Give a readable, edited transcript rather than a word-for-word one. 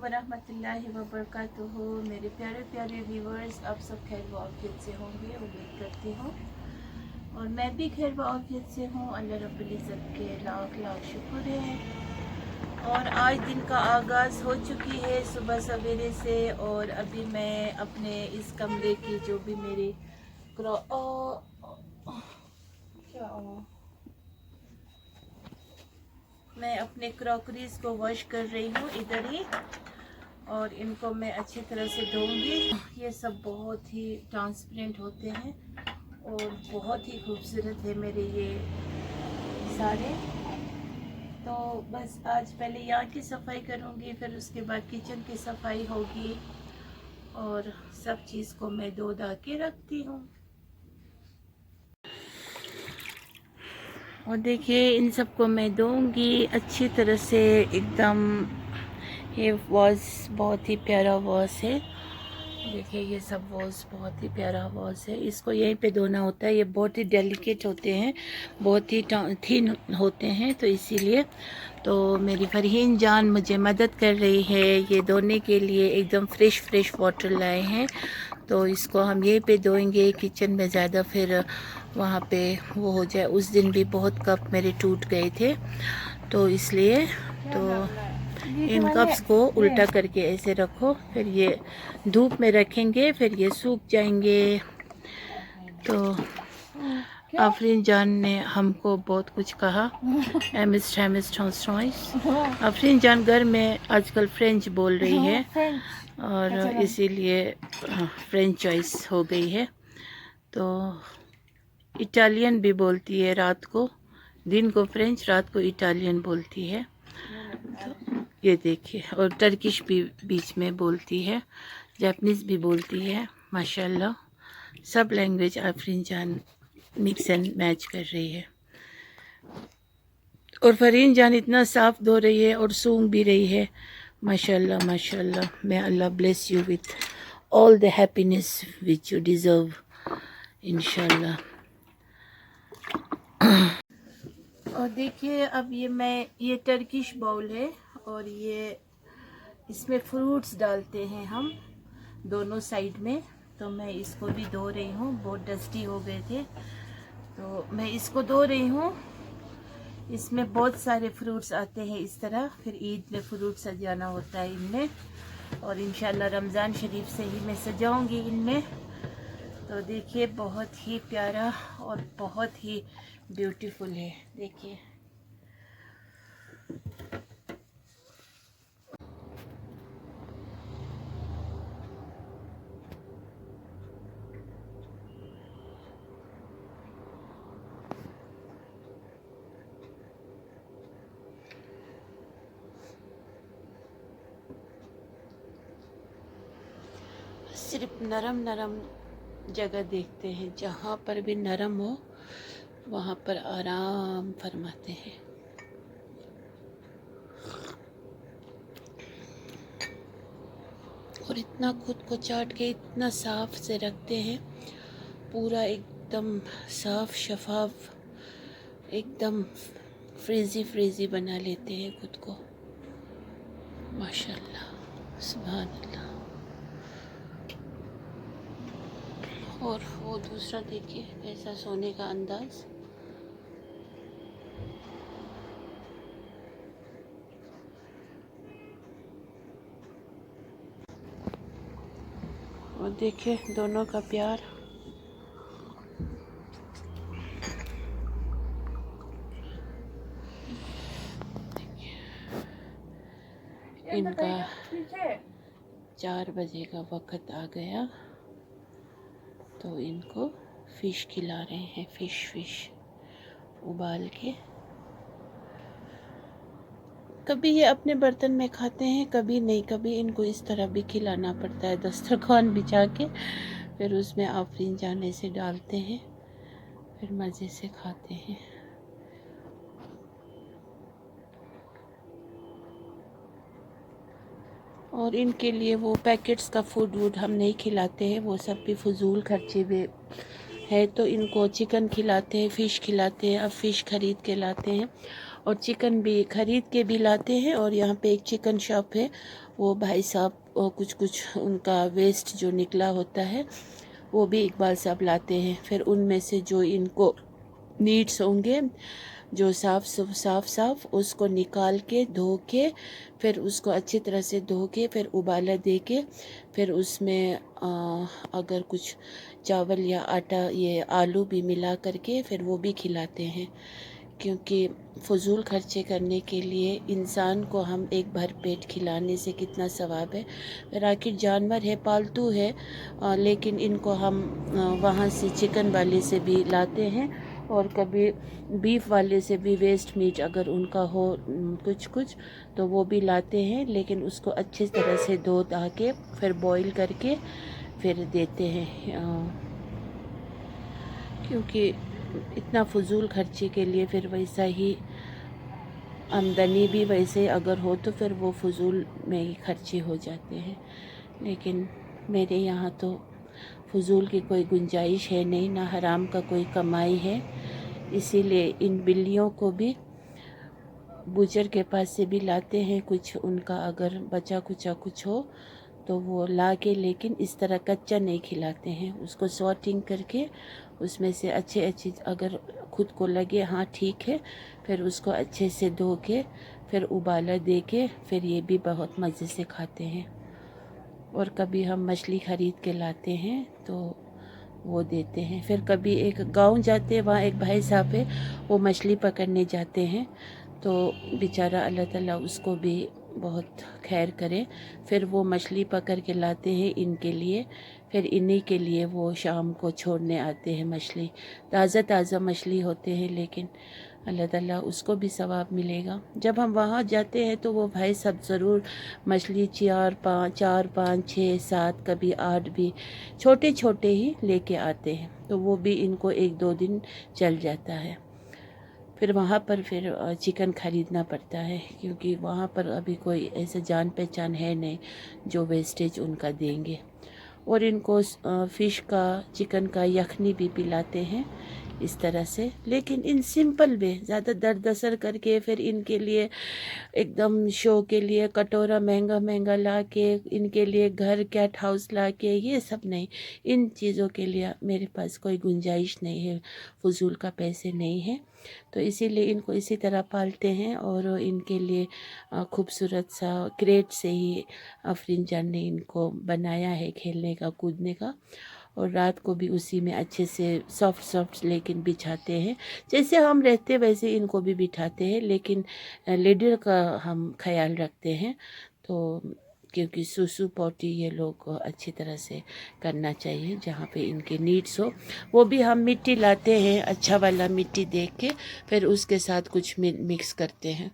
वरहमतुल्लाहि वबरकातुहू। मेरे प्यारे प्यारे व्यूवर्स, आप सब खैर व आफियत से होंगे उम्मीद करती हूँ, और मैं भी खैर व आफियत से हूँ। अल्लाह रब्बुल इज़्ज़त के लाख लाख शुक्र है। और आज दिन का आगाज़ हो चुकी है सुबह सवेरे से, और अभी मैं अपने इस कमरे की जो भी मेरी मैं अपने क्रॉकरीज को वॉश कर रही हूँ इधर ही, और इनको मैं अच्छी तरह से धोऊंगी। ये सब बहुत ही ट्रांसपेरेंट होते हैं और बहुत ही खूबसूरत है मेरे ये सारे। तो बस आज पहले यहाँ की सफाई करूँगी, फिर उसके बाद किचन की सफाई होगी, और सब चीज़ को मैं धो धा के रखती हूँ। और देखिए इन सबको मैं दूंगी अच्छी तरह से एकदम। ये वॉश बहुत ही प्यारा वॉश है, देखिए ये सब वॉश बहुत ही प्यारा वॉश है। इसको यहीं पे धोना होता है, ये बहुत ही डेलिकेट होते हैं, बहुत ही थिन होते हैं, तो इसीलिए तो मेरी फरहीन जान मुझे मदद कर रही है ये धोने के लिए। एकदम फ्रेश वाटर लाए हैं, तो इसको हम यहीं पे धोएंगे। किचन में ज़्यादा फिर वहाँ पे वो हो जाए। उस दिन भी बहुत कप मेरे टूट गए थे, तो इसलिए तो इन कप्स को उल्टा करके ऐसे रखो, फिर ये धूप में रखेंगे, फिर ये सूख जाएंगे। तो आफरीन जान ने हमको बहुत कुछ कहा। आफरीन जान घर में आजकल फ्रेंच बोल रही है, और इसीलिए फ्रेंच चॉइस हो गई है। तो इटालियन भी बोलती है रात को, दिन को फ्रेंच, रात को इटालियन बोलती है। तो ये देखिए, और टर्किश भी बीच में बोलती है, जापानीज़ भी बोलती है। माशाल्लाह सब लैंग्वेज आफरीन जान मिक्स एंड मैच कर रही है। और फरहीन जान इतना साफ धो रही है और सूंघ भी रही है। माशाल्लाह माशाल्लाह। may Allah bless you with all the happiness which you deserve, इंशाल्लाह। और देखिए अब ये टर्किश बाउल है, और ये इसमें फ्रूट्स डालते हैं हम दोनों साइड में। तो मैं इसको भी धो रही हूँ, बहुत डस्टी हो गए थे, तो मैं इसको धो रही हूँ। इसमें बहुत सारे फ्रूट्स आते हैं इस तरह, फिर ईद में फ्रूट सजाना होता है इनमें, और इंशाल्लाह रमज़ान शरीफ से ही मैं सजाऊंगी इनमें। तो देखिए बहुत ही प्यारा और बहुत ही ब्यूटीफुल है, देखिए। सिर्फ नरम नरम जगह देखते हैं, जहाँ पर भी नरम हो वहाँ पर आराम फरमाते हैं। और इतना खुद को चाट के इतना साफ से रखते हैं, पूरा एकदम साफ शफाफ, एकदम फ्रीजी बना लेते हैं खुद को। माशाल्लाह सुभान अल्लाह। और वो दूसरा देखिए कैसा सोने का अंदाज। और देखिए दोनों का प्यार। इनका 4 बजे का वक्त आ गया, तो इनको फ़िश खिला रहे हैं, फ़िश उबाल के। कभी ये अपने बर्तन में खाते हैं, कभी नहीं, कभी इनको इस तरह भी खिलाना पड़ता है, दस्तरखान बिछा के, फिर उसमें आफरीन जाने से डालते हैं, फिर मज़े से खाते हैं। और इनके लिए वो पैकेट्स का फूड वूड हम नहीं खिलाते हैं, वो सब भी फजूल खर्चे भी है। तो इनको चिकन खिलाते हैं, फ़िश खिलाते हैं। अब फ़िश ख़रीद के लाते हैं, और चिकन भी ख़रीद के भी लाते हैं। और यहाँ पे एक चिकन शॉप है, वो भाई साहब कुछ कुछ उनका वेस्ट जो निकला होता है वो भी इकबाल साहब लाते हैं। फिर उनमें से जो इनको नीड्स होंगे, जो साफ उसको निकाल के धो के, फिर उसको अच्छी तरह से धो के, फिर उबाला दे के, फिर उसमें अगर कुछ चावल या आटा ये आलू भी मिला करके फिर वो भी खिलाते हैं। क्योंकि फ़ुज़ूल खर्चे करने के लिए इंसान को हम एक भर पेट खिलाने से कितना सवाब है। फिर आखिर जानवर है, पालतू है, लेकिन इनको हम वहाँ से चिकन वाले से भी लाते हैं और कभी बीफ वाले से भी वेस्ट मीट अगर उनका हो कुछ कुछ तो वो भी लाते हैं। लेकिन उसको अच्छी तरह से धो धा के फिर बॉईल करके फिर देते हैं, क्योंकि इतना फ़ुज़ूल खर्चे के लिए फिर वैसा ही आमदनी भी वैसे अगर हो तो फिर वो फ़ुज़ूल में ही खर्चे हो जाते हैं। लेकिन मेरे यहाँ तो फ़ुज़ूल की कोई गुंजाइश है नहीं, ना हराम का कोई कमाई है। इसीलिए इन बिल्लियों को भी बूचर के पास से भी लाते हैं, कुछ उनका अगर बचा कुचा कुछ हो तो वो ला के, लेकिन इस तरह कच्चा नहीं खिलाते हैं। उसको सॉर्टिंग करके उसमें से अच्छे अगर खुद को लगे हाँ ठीक है, फिर उसको अच्छे से धो के फिर उबाला दे के फिर ये भी बहुत मज़े से खाते हैं। और कभी हम मछली ख़रीद के लाते हैं तो वो देते हैं। फिर कभी एक गांव जाते हैं, वहाँ एक भाई साहब है, वो मछली पकड़ने जाते हैं, तो बेचारा अल्लाह ताला उसको भी बहुत खैर करे। फिर वो मछली पकड़ के लाते हैं इनके लिए, फिर इन्हीं के लिए वो शाम को छोड़ने आते हैं मछली। ताज़ा मछली होते हैं, लेकिन अल्लाह ताला उसको भी सवाब मिलेगा। जब हम वहाँ जाते हैं तो वो भाई सब ज़रूर मछली 4 5 6 7 कभी 8 भी छोटे छोटे ही लेके आते हैं, तो वो भी इनको 1-2 दिन चल जाता है। फिर वहाँ पर फिर चिकन ख़रीदना पड़ता है, क्योंकि वहाँ पर अभी कोई ऐसा जान पहचान है नहीं जो वेस्टेज उनका देंगे। और इनको फ़िश का, चिकन का यखनी भी पिलाते हैं इस तरह से। लेकिन इन सिंपल वे, ज़्यादा दर दसर करके फिर इनके लिए एकदम शो के लिए कटोरा महंगा ला के, इनके लिए घर कैट हाउस ला के, ये सब नहीं। इन चीज़ों के लिए मेरे पास कोई गुंजाइश नहीं है, फ़ुज़ूल का पैसे नहीं है, तो इसीलिए इनको इसी तरह पालते हैं। और इनके लिए खूबसूरत सा क्रेट से ही अफरीन जान ने इनको बनाया है खेलने का, कूदने का। और रात को भी उसी में अच्छे से सॉफ्ट लेकिन बिछाते हैं, जैसे हम रहते वैसे इनको भी बिठाते हैं, लेकिन लीडर का हम ख्याल रखते हैं। तो क्योंकि सुसु पोटी ये लोग अच्छी तरह से करना चाहिए, जहाँ पे इनके नीड्स हो। वो भी हम मिट्टी लाते हैं, अच्छा वाला मिट्टी देख के फिर उसके साथ कुछ मिक्स करते हैं।